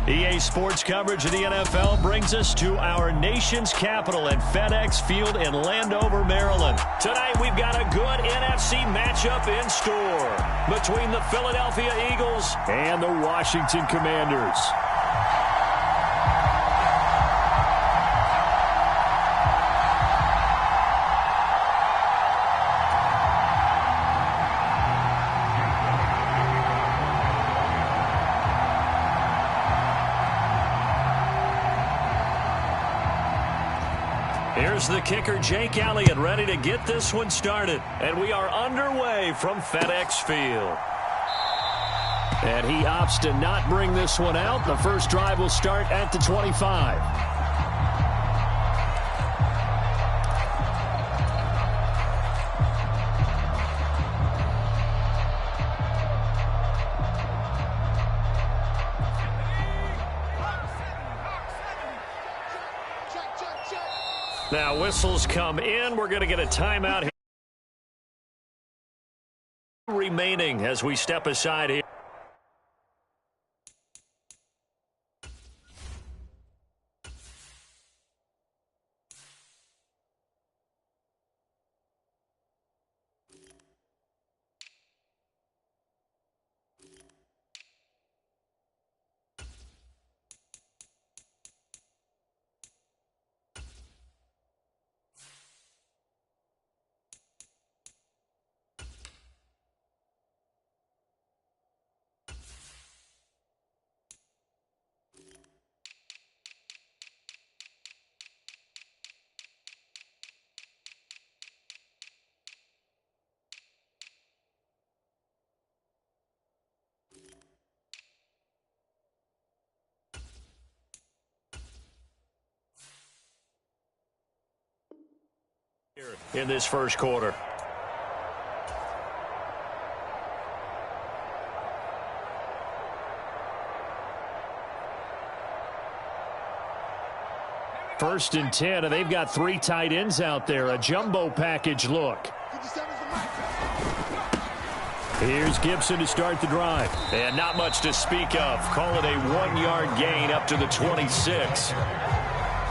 EA Sports coverage of the NFL brings us to our nation's capital at FedEx Field in Landover, Maryland. Tonight we've got a good NFC matchup in store between the Philadelphia Eagles and the Washington Commanders. Here's the kicker, Jake Elliott, ready to get this one started. And we are underway from FedEx Field. And he opts to not bring this one out. The first drive will start at the 25. Now whistles come in. We're going to get a timeout here remaining as we step aside here. In this first quarter. First and 10, and they've got 3 tight ends out there. A jumbo package look. Here's Gibson to start the drive. And not much to speak of. Call it a 1-yard gain up to the 26.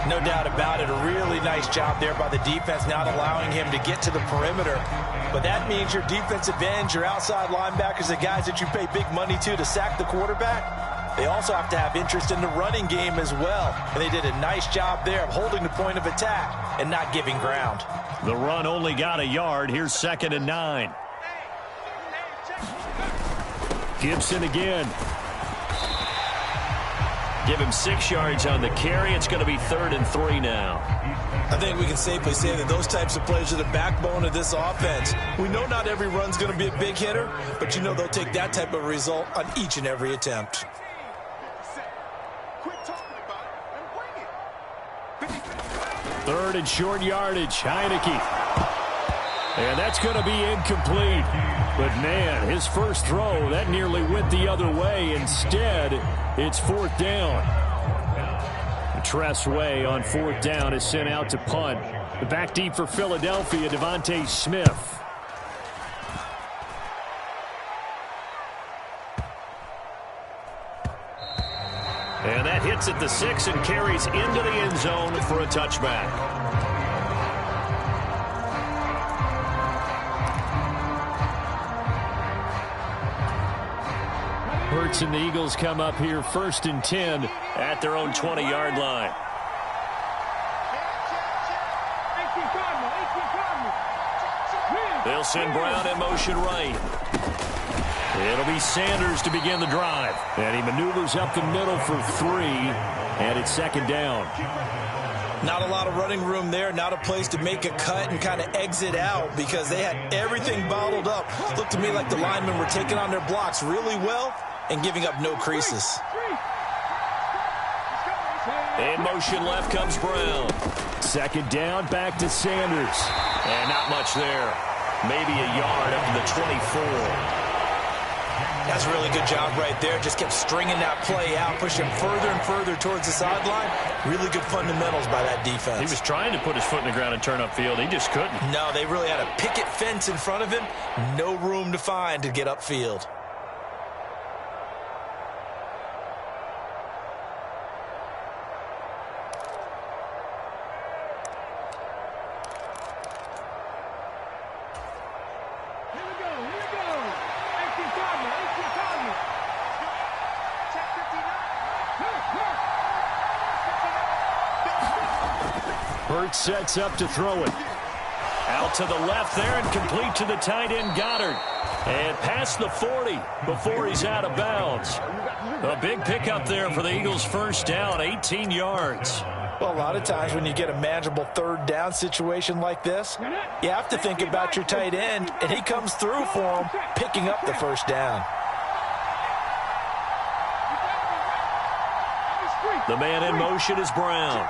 No doubt about it. A really nice job there by the defense, not allowing him to get to the perimeter. But that means your defensive ends, your outside linebackers, the guys that you pay big money to sack the quarterback, they also have to have interest in the running game as well. And they did a nice job there of holding the point of attack and not giving ground. The run only got a yard. Here's 2nd and 9. Gibson again. Give him 6 yards on the carry. It's going to be 3rd and 3 now. I think we can safely say that those types of plays are the backbone of this offense. We know not every run's going to be a big hitter, but you know they'll take that type of result on each and every attempt. 3rd and short yardage. Heineke. And that's going to be incomplete. But, man, his first throw, that nearly went the other way. Instead, it's 4th down. Tressway on 4th down is sent out to punt. The back deep for Philadelphia, Devontae Smith. And that hits at the 6 and carries into the end zone for a touchback. Hurts and the Eagles come up here 1st and 10 at their own 20-yard line. They'll send Brown in motion right. It'll be Sanders to begin the drive. And he maneuvers up the middle for 3, and it's 2nd down. Not a lot of running room there, not a place to make a cut and kind of exit out because they had everything bottled up. Looked to me like the linemen were taking on their blocks really well and giving up no creases. In motion left comes Brown. 2nd down, back to Sanders. And not much there. Maybe a yard up to the 24. That's a really good job right there. Just kept stringing that play out, pushing further and further towards the sideline. Really good fundamentals by that defense. He was trying to put his foot in the ground and turn upfield. He just couldn't. No, they really had a picket fence in front of him. No room to find to get upfield. Hurts sets up to throw it. Out to the left there and complete to the tight end Goddard. And past the 40 before he's out of bounds. A big pickup there for the Eagles' first down, 18 yards. Well, a lot of times when you get a manageable third down situation like this, you have to think about your tight end, and he comes through for him, picking up the first down. The man in motion is Brown.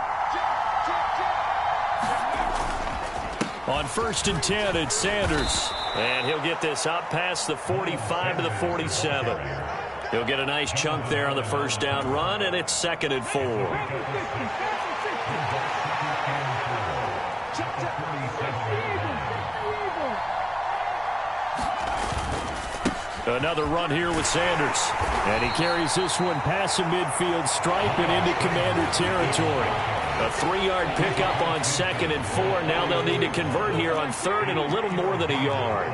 On 1st and 10, it's Sanders. And he'll get this up past the 45 to the 47. He'll get a nice chunk there on the first down run, and it's 2nd and 4. Another run here with Sanders. And he carries this one past the midfield stripe and into Commander territory. A 3-yard pickup on 2nd and 4. Now they'll need to convert here on 3rd and a little more than a yard.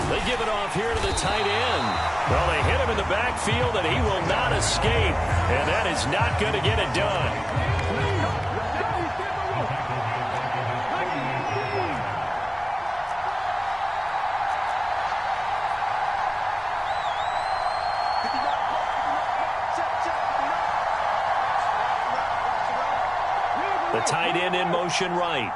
They give it off here to the tight end. Well, they hit him in the backfield, and he will not escape. And that is not going to get it done. The tight end in motion right.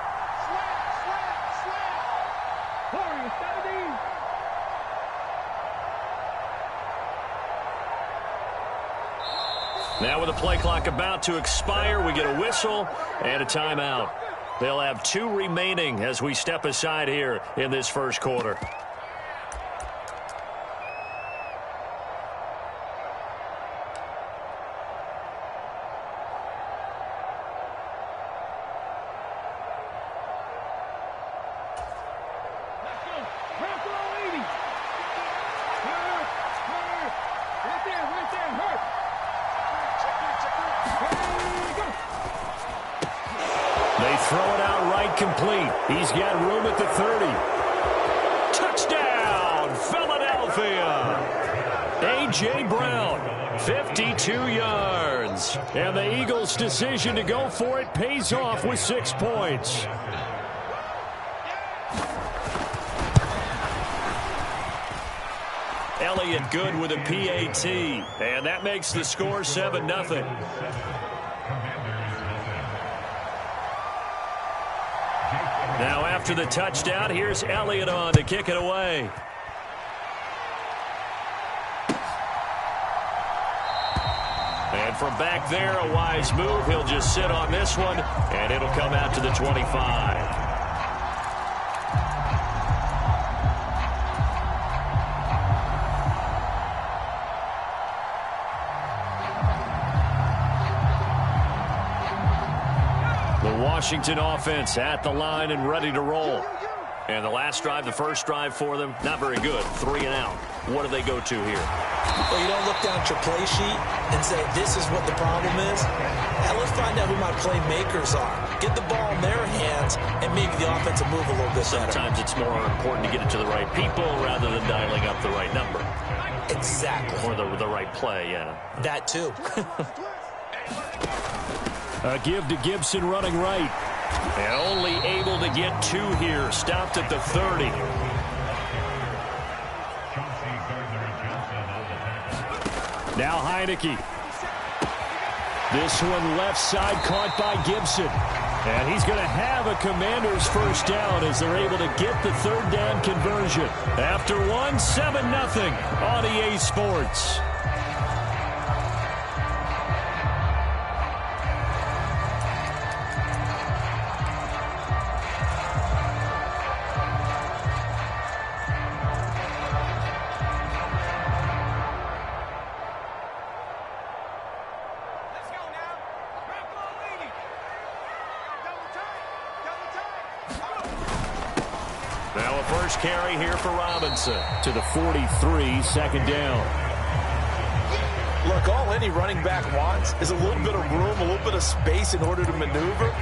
Now with the play clock about to expire, we get a whistle and a timeout. They'll have 2 remaining as we step aside here in this first quarter. They throw it out right complete. He's got room at the 30. Touchdown, Philadelphia. A.J. Brown, 52 yards. And the Eagles' decision to go for it pays off with 6 points. Elliott good with a PAT. And that makes the score 7-0. Now after the touchdown, here's Elliott on to kick it away. And from back there, a wise move. He'll just sit on this one, and it'll come out to the 25. Washington offense at the line and ready to roll. And the last drive, the first drive for them, not very good. 3 and out. What do they go to here? Well, you don't look down at your play sheet and say, this is what the problem is. Now, let's find out who my playmakers are. Get the ball in their hands and maybe the offense will move a little bit better. Sometimes it's more important to get it to the right people rather than dialing up the right number. Exactly. Or the right play, yeah. That too. A give to Gibson running right. And only able to get 2 here. Stopped at the 30. Now Heineke. This one left side caught by Gibson. And he's going to have a Commander's first down as they're able to get the 3rd down conversion. After 1, 7-0 on EA Sports. Now a first carry here for Robinson to the 43, 2nd down. Look, all any running back wants is a little bit of room, a little bit of space in order to maneuver.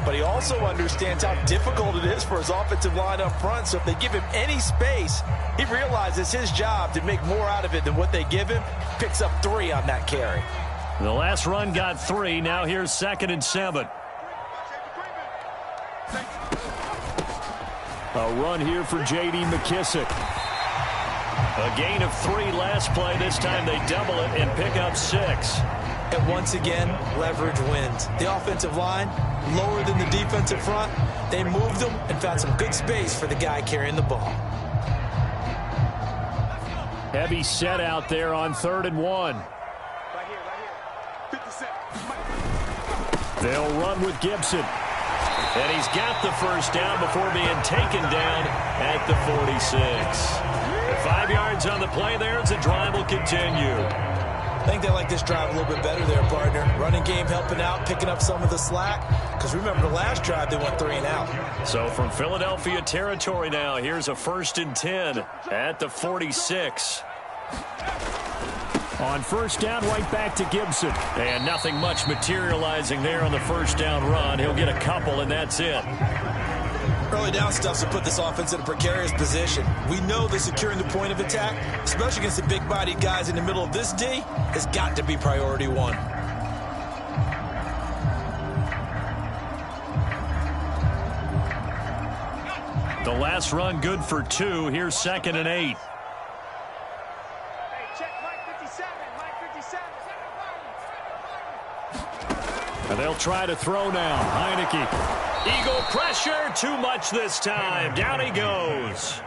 But he also understands how difficult it is for his offensive line up front. So if they give him any space, he realizes his job to make more out of it than what they give him. Picks up 3 on that carry. The last run got 3. Now here's 2nd and 7. A run here for J.D. McKissick. A gain of 3 last play. This time they double it and pick up 6. And once again, leverage wins. The offensive line, lower than the defensive front. They moved them and found some good space for the guy carrying the ball. Heavy set out there on 3rd and 1. Right here. 50 cents. They'll run with Gibson. And he's got the first down before being taken down at the 46. 5 yards on the play there as the drive will continue. I think they like this drive a little bit better there, partner. Running game helping out, picking up some of the slack. Because remember, the last drive, they went 3 and out. So from Philadelphia territory now, here's a 1st and 10 at the 46. On 1st down, right back to Gibson. And nothing much materializing there on the 1st down run. He'll get a couple, and that's it. Early down stuff to put this offense in a precarious position. We know that securing the point of attack, especially against the big-bodied guys in the middle of this D, has got to be priority 1. The last run good for 2. Here's 2nd and 8. And they'll try to throw now. Heineke. Eagle pressure. Too much this time. Down he goes.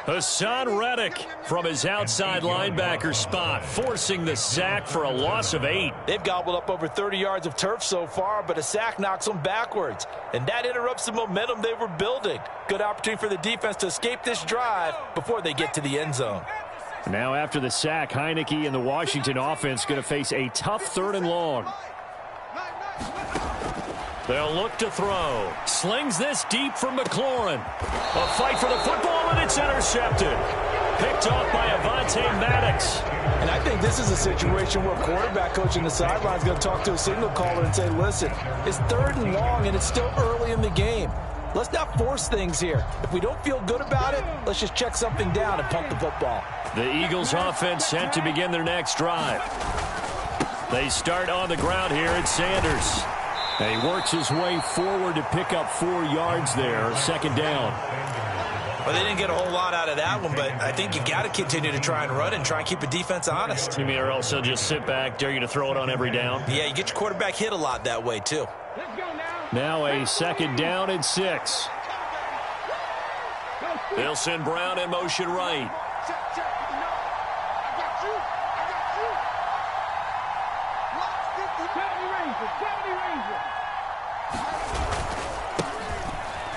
Hassan Reddick from his outside linebacker spot, forcing the sack for a loss of 8. They've gobbled up over 30 yards of turf so far, but a sack knocks them backwards. And that interrupts the momentum they were building. Good opportunity for the defense to escape this drive before they get to the end zone. Now after the sack, Heineke and the Washington offense going to face a tough 3rd and long. They'll look to throw. Slings this deep from McLaurin. A fight for the football, and it's intercepted. Picked off by Avonte Maddox. And I think this is a situation where quarterback coach in the sideline is going to talk to a signal caller and say, listen, it's 3rd and long, and it's still early in the game. Let's not force things here. If we don't feel good about it, let's just check something down and pump the football. The Eagles offense set to begin their next drive. They start on the ground here at Sanders. And he works his way forward to pick up 4 yards there. 2nd down. Well, they didn't get a whole lot out of that one, but I think you got to continue to try and run and try and keep the defense honest. You mean, or else they'll just sit back, dare you to throw it on every down? Yeah, you get your quarterback hit a lot that way, too. Now a 2nd down and 6. They'll send Brown in motion right.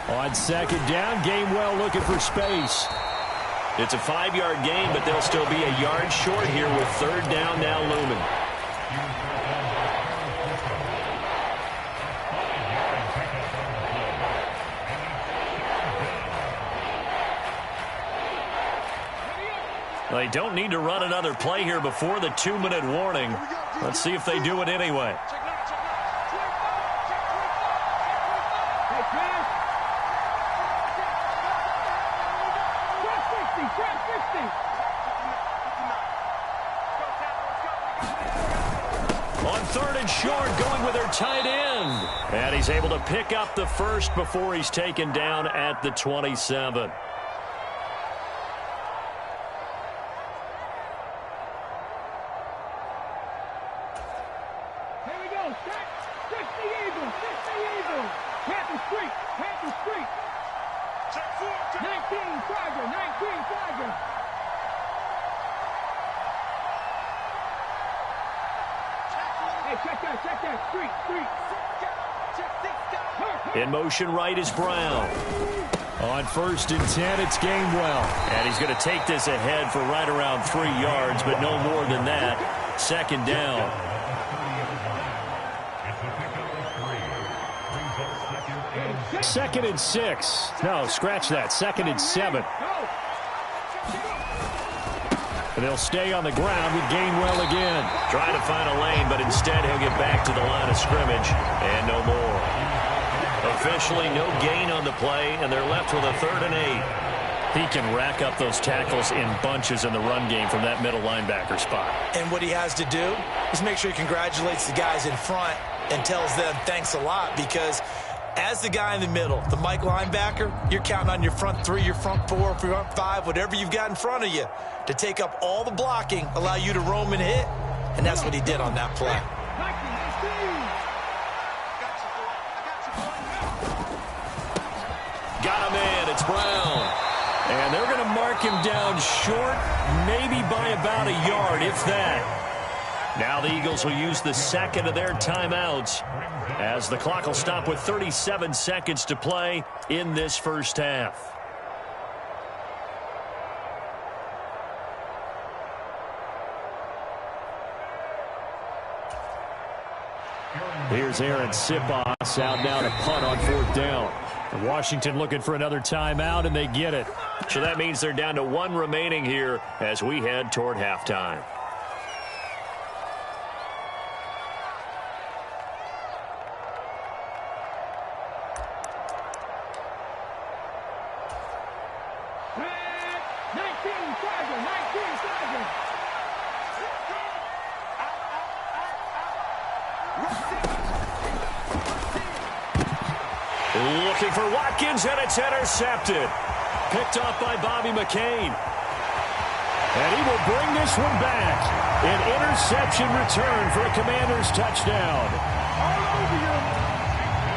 On 2nd down, Gainwell looking for space. It's a 5-yard gain, but they'll still be a yard short here with 3rd down now looming. They don't need to run another play here before the 2-minute warning. Let's see if they do it anyway. On 3rd and short, going with their tight end. And he's able to pick up the first before he's taken down at the 27. In motion right is Brown. On 1st and 10, it's Gainwell. And he's going to take this ahead for right around 3 yards, but no more than that. 2nd down. Second and 6. No, scratch that. 2nd and 7. And they'll stay on the ground with Gainwell again. Trying to find a lane, but instead he'll get back to the line of scrimmage. And no more. Officially no gain on the play, and they're left with a 3rd and 8. He can rack up those tackles in bunches in the run game from that middle linebacker spot. And what he has to do is make sure he congratulates the guys in front and tells them thanks a lot, because as the guy in the middle, the Mike linebacker, you're counting on your front three, your front four, front five, whatever you've got in front of you to take up all the blocking, allow you to roam and hit, and that's what he did on that play. Got him in. It's Brown. And they're going to mark him down short, maybe by about a yard, if that. Now the Eagles will use the second of their timeouts as the clock will stop with 37 seconds to play in this first half. Here's Aaron Sipos out now to punt on fourth down. Washington looking for another timeout, and they get it. So that means they're down to one remaining here as we head toward halftime. Looking for Watkins, and it's intercepted. Picked off by Bobby McCain. And he will bring this one back. An interception return for a Commanders touchdown. All over you.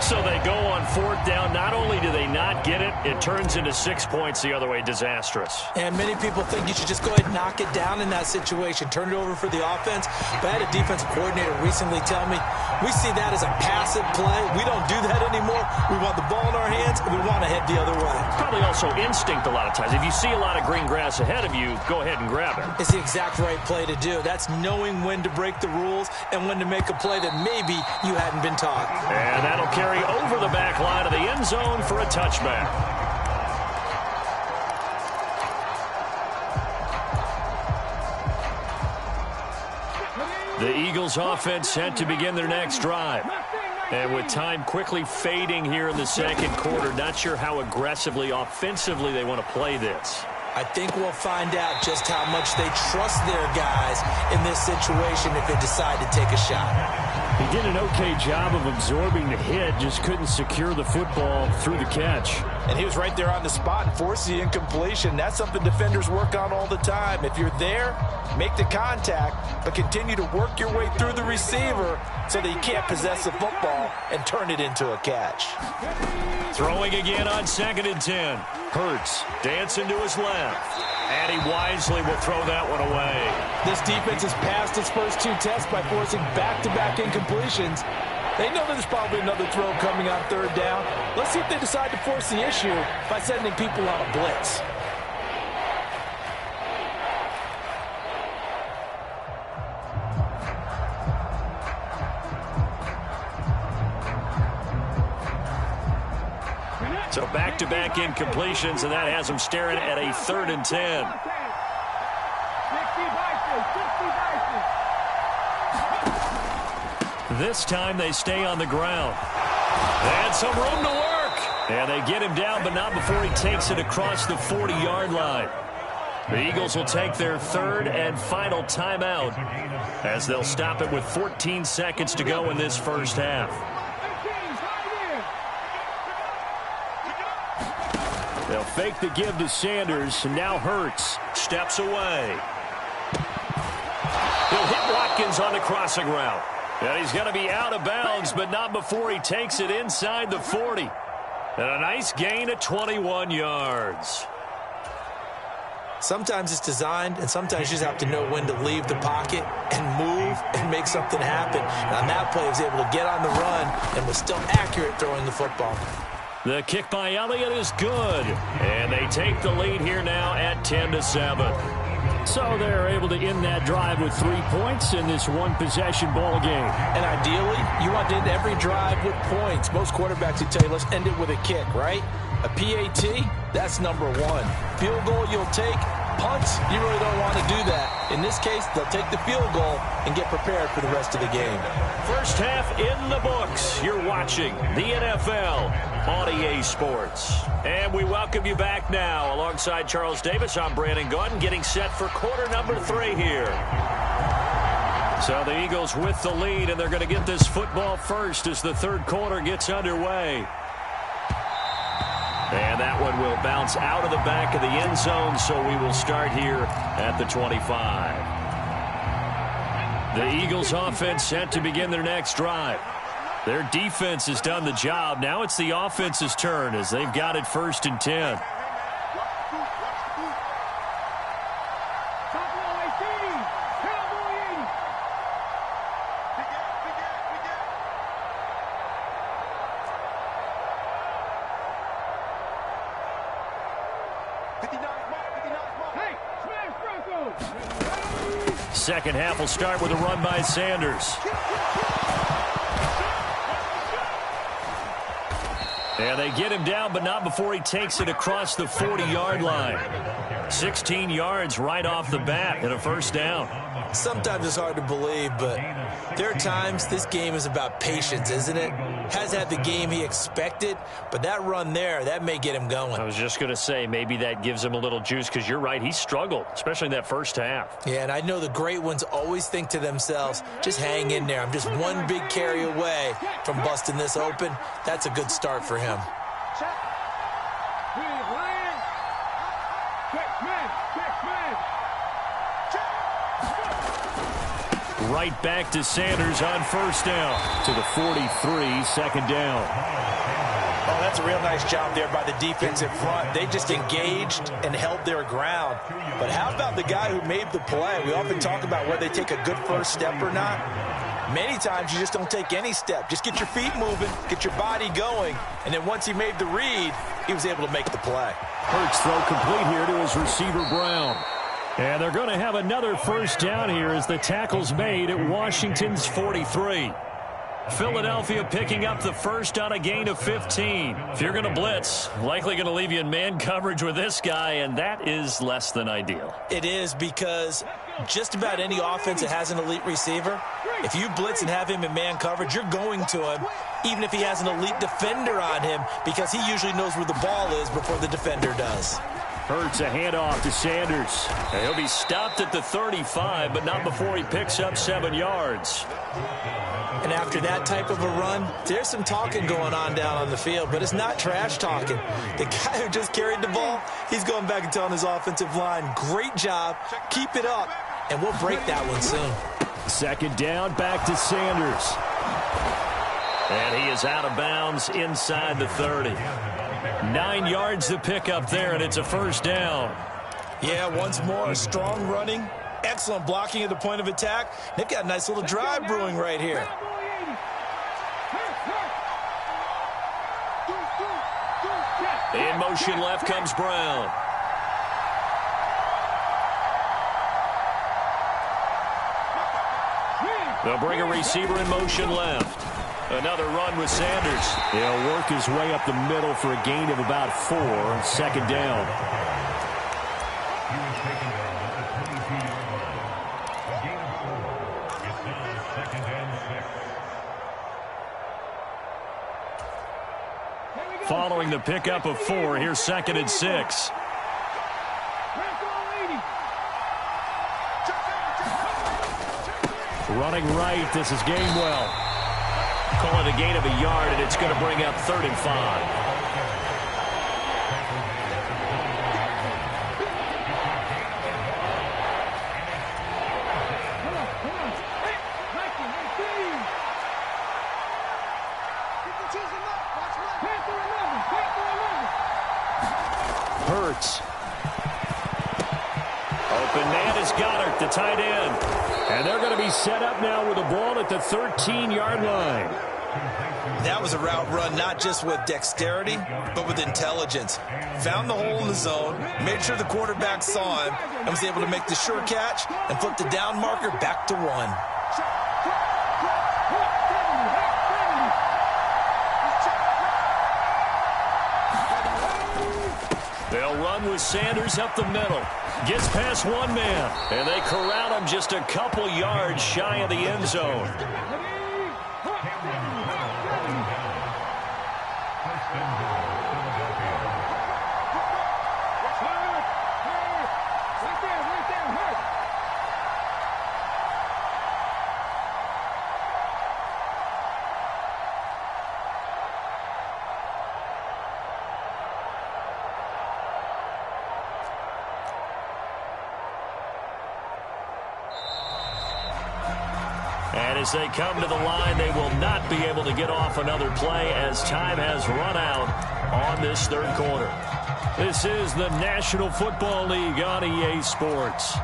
So they go on fourth down. Not only do they not get it, it turns into 6 points the other way. Disastrous. And many people think you should just go ahead and knock it down in that situation. Turn it over for the offense. But I had a defensive coordinator recently tell me, we see that as a passive play. We don't do that anymore. We want the ball in our hands, and we want to head the other way. Probably also instinct a lot of times. If you see a lot of green grass ahead of you, go ahead and grab it. It's the exact right play to do. That's knowing when to break the rules and when to make a play that maybe you hadn't been taught. And that'll carry over the back line of the end zone for a touchback. The Eagles offense set to begin their next drive. And with time quickly fading here in the second quarter, not sure how aggressively, offensively they want to play this. I think we'll find out just how much they trust their guys in this situation if they decide to take a shot. He did an okay job of absorbing the hit, just couldn't secure the football through the catch. And he was right there on the spot and forced the incompletion. That's something defenders work on all the time. If you're there, make the contact, but continue to work your way through the receiver so that you can't possess the football and turn it into a catch. Throwing again on 2nd and 10. Hurts dancing to his left. And he wisely will throw that one away. This defense has passed its first two tests by forcing back-to-back incompletions. They know there's probably another throw coming on third down. Let's see if they decide to force the issue by sending people on a blitz. So back-to-back incompletions, and that has them staring at a 3rd and 10. This time they stay on the ground. And some room to work. And they get him down, but not before he takes it across the 40-yard line. The Eagles will take their third and final timeout as they'll stop it with 14 seconds to go in this first half. They'll fake the give to Sanders, and now Hurts steps away. He'll hit Watkins on the crossing route. And he's going to be out of bounds, but not before he takes it inside the 40. And a nice gain of 21 yards. Sometimes it's designed, and sometimes you just have to know when to leave the pocket and move and make something happen. And on that play, he was able to get on the run and was still accurate throwing the football. The kick by Elliott is good. And they take the lead here now at 10-7. So they're able to end that drive with 3 points in this one-possession ball game. And ideally, you want to end every drive with points. Most quarterbacks would tell you, let's end it with a kick, right? A PAT, that's number one. Field goal you'll take, punts, you really don't want to do that. In this case, they'll take the field goal and get prepared for the rest of the game. First half in the books. You're watching the NFL on EA Sports. And we welcome you back now. Alongside Charles Davis, I'm Brandon Gaudin, getting set for quarter number 3 here. So the Eagles with the lead, and they're going to get this football first as the third quarter gets underway. And that one will bounce out of the back of the end zone, so we will start here at the 25. The Eagles offense set to begin their next drive. Their defense has done the job. Now it's the offense's turn as they've got it 1st and 10. Second half will start with a run by Sanders. And they get him down, but not before he takes it across the 40-yard line. 16 yards right off the bat and a first down. Sometimes it's hard to believe, but there are times this game is about patience, isn't it? Has had the game he expected, but that run there, that may get him going. I was just going to say, maybe that gives him a little juice, because you're right, he struggled, especially in that first half. Yeah, and I know the great ones always think to themselves, just hang in there. I'm just one big carry away from busting this open. That's a good start for him. Right back to Sanders on first down to the 43, second down. Oh, that's a real nice job there by the defensive front. They just engaged and held their ground. But how about the guy who made the play? We often talk about whether they take a good first step or not. Many times you just don't take any step. Just get your feet moving, get your body going, and then once he made the read, he was able to make the play. Hurts throw complete here to his receiver, Brown. And they're going to have another first down here as the tackle's made at Washington's 43. Philadelphia picking up the first on a gain of 15. If you're going to blitz, likely going to leave you in man coverage with this guy, and that is less than ideal. It is, because just about any offense that has an elite receiver, if you blitz and have him in man coverage, you're going to him, even if he has an elite defender on him, because he usually knows where the ball is before the defender does. Hurts a handoff to Sanders. And he'll be stopped at the 35, but not before he picks up 7 yards. And after that type of a run, there's some talking going on down on the field, but it's not trash talking. The guy who just carried the ball, he's going back and telling his offensive line, great job, keep it up, and we'll break that one soon. Second down, back to Sanders. And he is out of bounds inside the 30. 9 yards to pick up there, and it's a first down. Yeah, once more, strong running, excellent blocking at the point of attack. They've got a nice little drive brewing right here. In motion left comes Brown. They'll bring a receiver in motion left. Another run with Sanders. He'll work his way up the middle for a gain of about 4. Second down. Following the pickup of 4, here's 2nd and 6. Running right, this is Gainwell. Call it a gain of a yard, and it's going to bring up 3rd and 5. Hurts. Open man is Goddard, the tight end. And they're going to be set up now with the ball at the 13-yard line. That was a route run not just with dexterity, but with intelligence. Found the hole in the zone, made sure the quarterback saw him, and was able to make the sure catch and flip the down marker back to 1. They'll run run with Sanders up the middle. Gets past one man, and they corral him just a couple yards shy of the end zone. And as they come to the line, they will not be able to get off another play as time has run out on this third quarter. This is the National Football League on EA Sports.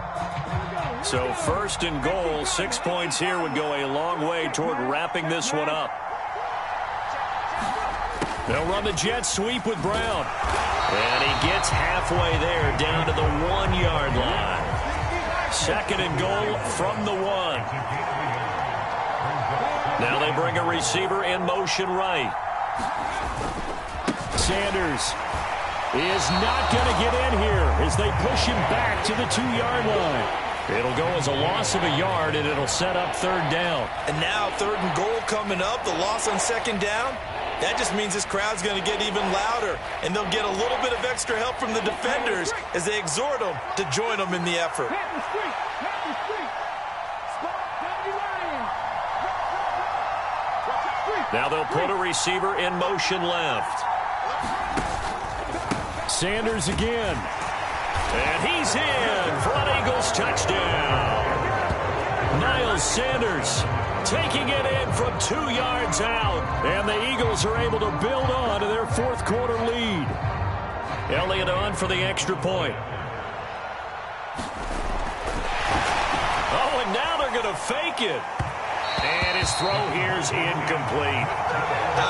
So first and goal, 6 points here would go a long way toward wrapping this one up. They'll run the jet sweep with Brown. And he gets halfway there down to the 1 yard line. Second and goal from the 1. Now they bring a receiver in motion right. Sanders is not going to get in here as they push him back to the 2 yard line. It'll go as a loss of a yard, and it'll set up third down. And now third and goal coming up, the loss on second down. That just means this crowd's going to get even louder, and they'll get a little bit of extra help from the defenders as they exhort them to join them in the effort. Now they'll put a receiver in motion left. Sanders again. And he's in for an Eagles touchdown. Miles Sanders taking it in from 2 yards out. And the Eagles are able to build on to their fourth quarter lead. Elliott on for the extra point. Oh, and now they're going to fake it. And his throw here is incomplete.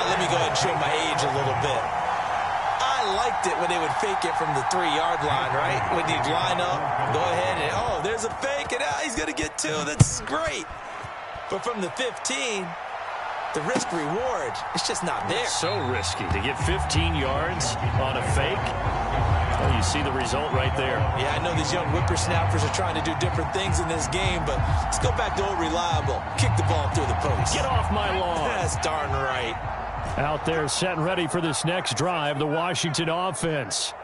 Let me go ahead and show my age a little bit. I liked it when they would fake it from the 3 yard line, right? When you'd line up, go ahead and, oh, there's a fake, and he's going to get 2. That's great. But from the 15, the risk reward, it's just not there. So risky to get 15 yards on a fake. Well, you see the result right there. Yeah, I know these young whippersnappers are trying to do different things in this game, but let's go back to old reliable. Kick the ball through the post. Get off my lawn. That's darn right. Out there set and ready for this next drive, the Washington offense.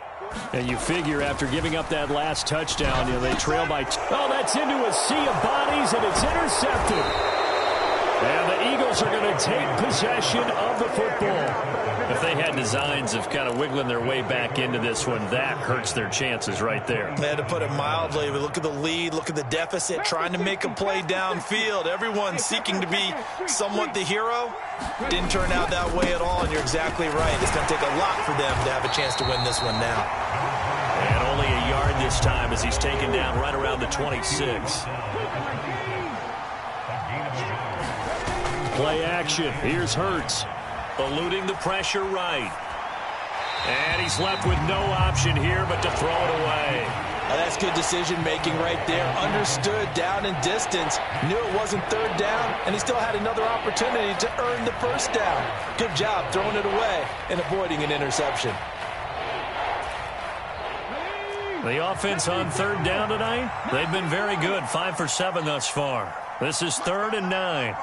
And you figure after giving up that last touchdown, they trail by oh, that's into a sea of bodies, and it's intercepted. And the Eagles are going to take possession of the football. If they had designs of kind of wiggling their way back into this one, that hurts their chances right there. They had to put it mildly. But look at the lead, look at the deficit, trying to make a play downfield. Everyone seeking to be somewhat the hero. Didn't turn out that way at all, and you're exactly right. It's going to take a lot for them to have a chance to win this one now. And only a yard this time as he's taken down right around the 26. Play action. Here's Hurts. Eluding the pressure right. And he's left with no option here but to throw it away. That's good decision-making right there. Understood down and distance. Knew it wasn't third down, and he still had another opportunity to earn the first down. Good job throwing it away and avoiding an interception. The offense on third down tonight, they've been very good. 5 for 7 thus far. This is 3rd and 9.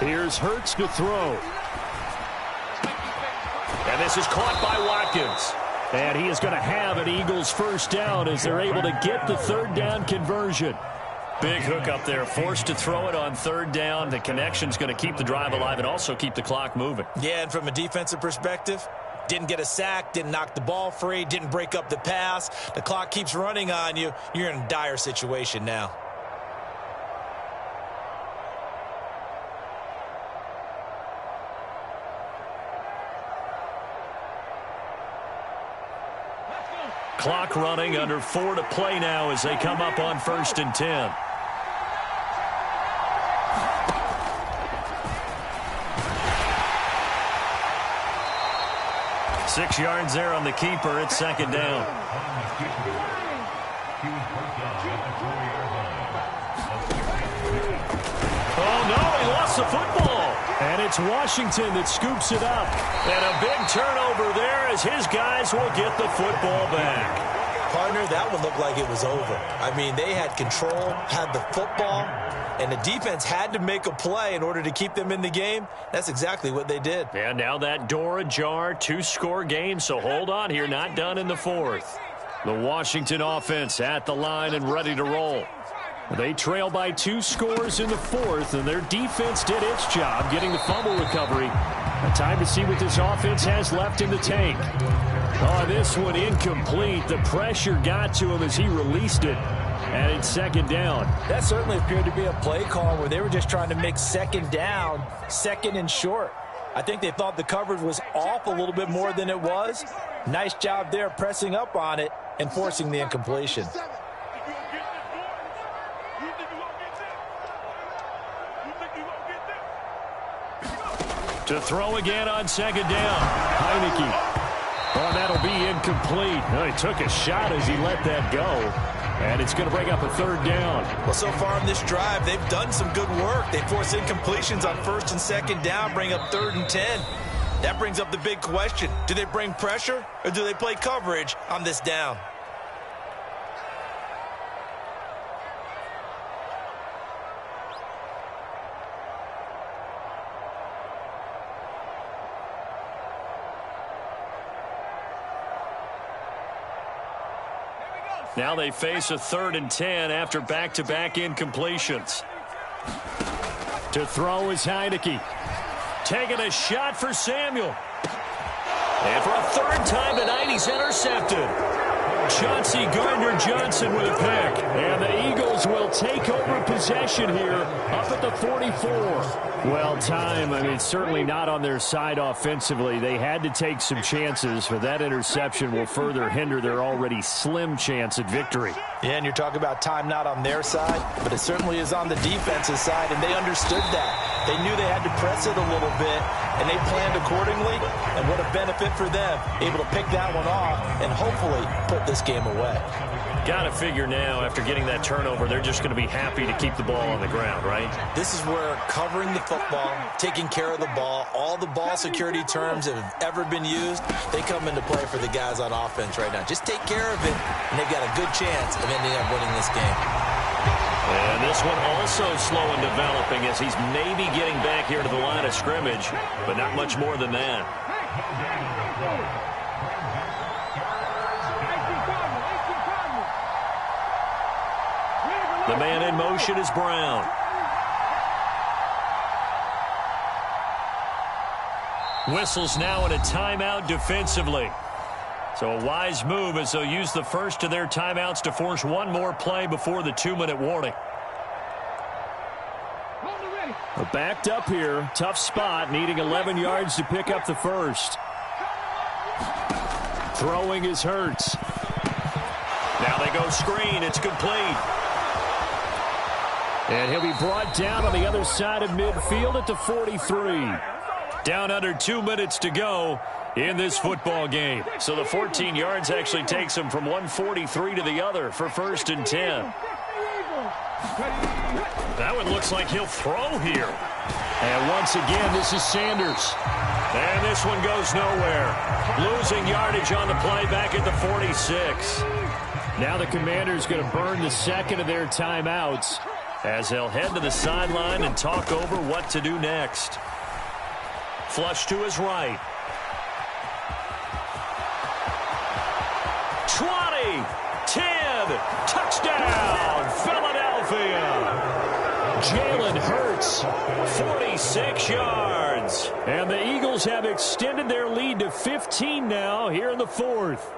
Here's Hurts to throw. And this is caught by Watkins. And he is going to have an Eagles first down as they're able to get the third down conversion. Big hook up there, forced to throw it on third down. The connection's going to keep the drive alive and also keep the clock moving. Yeah, and from a defensive perspective, didn't get a sack, didn't knock the ball free, didn't break up the pass. The clock keeps running on you. You're in a dire situation now. Clock running, under 4 to play now as they come up on 1st and 10. Six yards there on the keeper. It's second down. the football. And it's Washington that scoops it up. And a big turnover there as his guys will get the football back. Partner, that one looked like it was over. I mean, they had control, had the football, and the defense had to make a play in order to keep them in the game. That's exactly what they did. And now that door ajar, 2-score game, so hold on here, not done in the fourth. The Washington offense at the line and ready to roll. They trail by 2 scores in the fourth, and their defense did its job getting the fumble recovery. A time to see what this offense has left in the tank. Oh, this one incomplete. The pressure got to him as he released it. And it's second down. That certainly appeared to be a play call where they were just trying to make second down, second and short. I think they thought the coverage was off a little bit more than it was. Nice job there pressing up on it and forcing the incompletion. To throw again on second down. Heineke. Oh, that'll be incomplete. Oh, he took a shot as he let that go. And it's going to bring up a third down. Well, so far in this drive, they've done some good work. They force incompletions on first and second down, bring up 3rd and 10. That brings up the big question. Do they bring pressure or do they play coverage on this down? Now they face a 3rd and 10 after back-to-back incompletions. To throw is Heineke. Taking a shot for Samuel. And for a 3rd time tonight, he's intercepted. Chauncey Gardner-Johnson with a pick. And the Eagles will take over possession here up at the 44. Well, time, I mean, certainly not on their side offensively. They had to take some chances, but that interception will further hinder their already slim chance at victory. Yeah, and you're talking about time not on their side, but it certainly is on the defensive side, and they understood that. They knew they had to press it a little bit, and they planned accordingly, and what a benefit for them, able to pick that one off and hopefully put this game away. Got to figure now, after getting that turnover, they're just going to be happy to keep the ball on the ground, right? This is where covering the football, taking care of the ball, all the ball security terms that have ever been used, they come into play for the guys on offense right now. Just take care of it, and they've got a good chance of ending up winning this game. And this one also slow in developing as he's maybe getting back here to the line of scrimmage, but not much more than that. The man in motion is Brown. Whistles now in a timeout defensively. So a wise move as they'll use the first of their timeouts to force one more play before the 2-minute warning. Backed up here. Tough spot, needing 11 yards to pick up the first. Throwing is Hurts. Now they go screen. It's complete. And he'll be brought down on the other side of midfield at the 43. Down under 2 minutes to go in this football game. So the 14 yards actually takes him from 143 to the other for 1st and 10. That one looks like he'll throw here. And once again, this is Sanders. And this one goes nowhere. Losing yardage on the play back at the 46. Now the Commanders going to burn the second of their timeouts as they'll head to the sideline and talk over what to do next. Flush to his right. 20, 10, touchdown, Philadelphia. Jalen Hurts, 46 yards. And the Eagles have extended their lead to 15 now here in the fourth.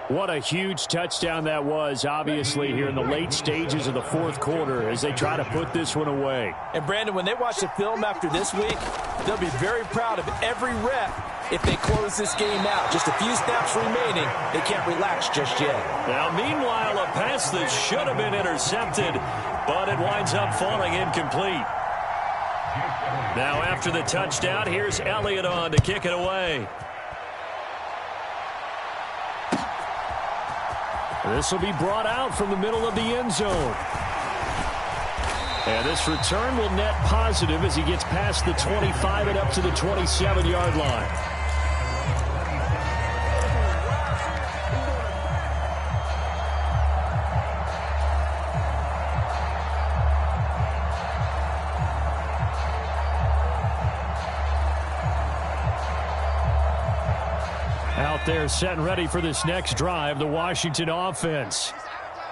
What a huge touchdown that was, obviously, here in the late stages of the fourth quarter as they try to put this one away. And, Brandon, when they watch the film after this week, they'll be very proud of every rep if they close this game out. Just a few snaps remaining. They can't relax just yet. Now, meanwhile, a pass that should have been intercepted, but it winds up falling incomplete. Now, after the touchdown, here's Elliott on to kick it away. This will be brought out from the middle of the end zone. And this return will net positive as he gets past the 25 and up to the 27-yard line. Out there set and ready for this next drive, the Washington offense.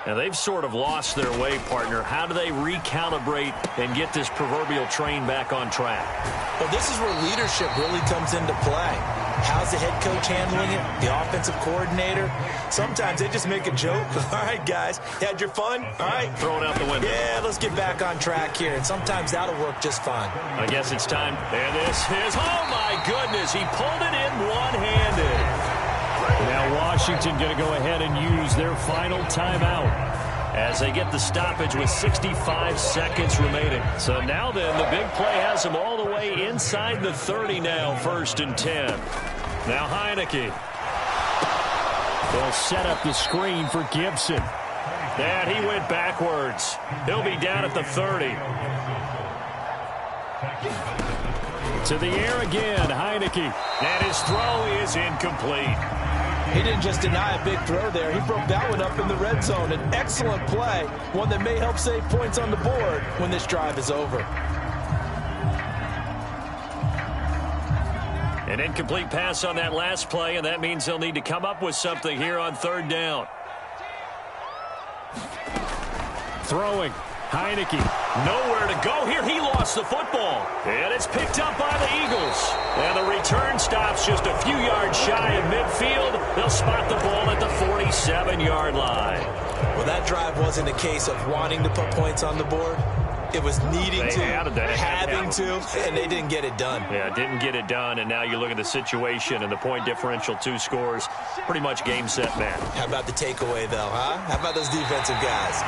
Now, they've sort of lost their way, partner. How do they recalibrate and get this proverbial train back on track? Well, this is where leadership really comes into play. How's the head coach handling it? The offensive coordinator? Sometimes they just make a joke. All right, guys, had your fun? All right. Throw it out the window. Yeah, let's get back on track here. And sometimes that'll work just fine. I guess it's time. And this is, oh, my goodness, he pulled it in one-handed. Now Washington going to go ahead and use their final timeout as they get the stoppage with 65 seconds remaining. So now then, the big play has them all the way inside the 30 now, 1st and 10. Now Heineke. They'll set up the screen for Gibson. And he went backwards. He'll be down at the 30. To the air again, Heineke. And his throw is incomplete. He didn't just deny a big throw there. He broke that one up in the red zone. An excellent play, one that may help save points on the board when this drive is over. An incomplete pass on that last play, and that means they'll need to come up with something here on 3rd down. Throwing. Heineke, nowhere to go here. He lost the football. And it's picked up by the Eagles. And the return stops just a few yards shy of midfield. They'll spot the ball at the 47-yard line. Well, that drive wasn't a case of wanting to put points on the board. It was needing to, having to, and they didn't get it done. Yeah, didn't get it done, and now you look at the situation and the point differential, 2 scores, pretty much game, set, match. How about the takeaway, though, huh? How about those defensive guys?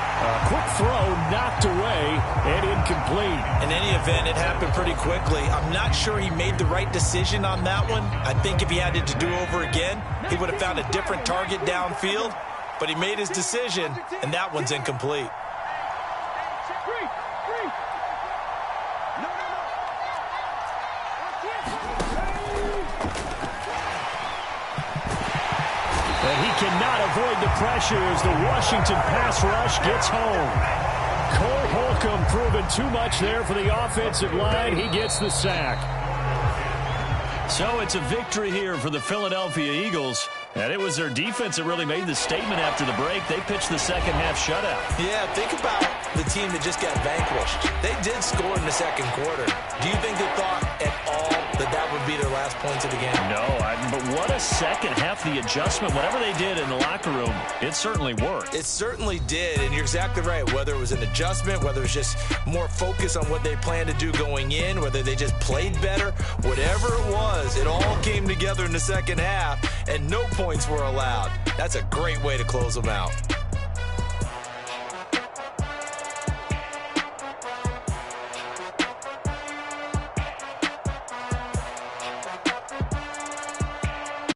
Quick throw, knocked away, and incomplete. In any event, it happened pretty quickly. I'm not sure he made the right decision on that one. I think if he had it to do over again, he would have found a different target downfield, but he made his decision, and that one's incomplete. And he cannot avoid the pressure as the Washington pass rush gets home. Cole Holcomb proving too much there for the offensive line. He gets the sack. So it's a victory here for the Philadelphia Eagles. And it was their defense that really made the statement after the break. They pitched the second-half shutout. Yeah, think about the team that just got vanquished. They did score in the second quarter. Do you think they thought at all that that would be their last points of the game? No, but what a second half. The adjustment, whatever they did in the locker room, it certainly worked. It certainly did, and you're exactly right. Whether it was an adjustment, whether it was just more focus on what they planned to do going in, whether they just played better, whatever it was, it all came together in the second half, and no points were allowed. That's a great way to close them out.